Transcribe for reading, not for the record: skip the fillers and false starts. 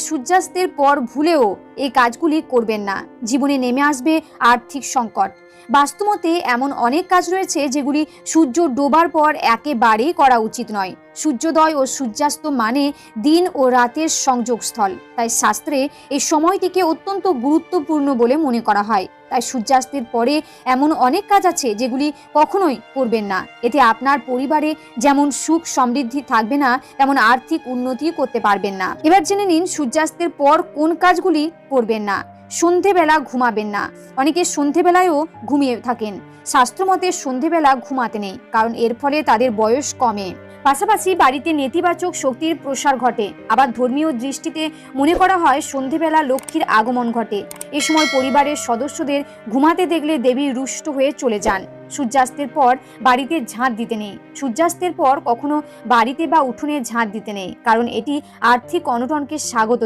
সূর্যাস্তের পর ভুলেও এই কাজগুলি করবেন না, জীবনে নেমে আসবে আর্থিক সংকট। বাস্তুমতে এমন অনেক কাজ রয়েছে যেগুলি সূর্য ডোবার পর একেবারেই করা উচিত নয়। সূর্যোদয় ও সূর্যাস্ত মানে দিন ও রাতের সংযোগস্থল, তাই শাস্ত্রে এই সময়টিকে অত্যন্ত গুরুত্বপূর্ণ বলে মনে করা হয়। তাই সূর্যাস্তের পরে এমন অনেক কাজ আছে যেগুলি কখনোই করবেন না। এতে আপনার পরিবারে যেমন সুখ সমৃদ্ধি থাকবে না, তেমন আর্থিক উন্নতি করতে পারবেন না। এবার জেনে নিন সূর্যাস্তের পর কোন কাজগুলি করবেন না। সন্ধেবেলা ঘুমাবেন না। অনেকে সন্ধেবেলায়ও ঘুমিয়ে থাকেন। শাস্ত্রমতে সন্ধেবেলা ঘুমাতে নেই, কারণ এর ফলে তাদের বয়স কমে। পাশাপাশি বাড়িতে নেতিবাচক শক্তির প্রসার ঘটে। আবার ধর্মীয় দৃষ্টিতে মনে করা হয় সন্ধেবেলা লক্ষ্মীর আগমন ঘটে। এ সময় পরিবারের সদস্যদের ঘুমাতে দেখলে দেবী রুষ্ট হয়ে চলে যান। সূর্যাস্তের পর বাড়িতে ঝাঁট দিতে নেই। সূর্যাস্তের পর কখনো বাড়িতে বা উঠোনে ঝাঁট দিতে নেই, কারণ এটি আর্থিক অনটনকে স্বাগত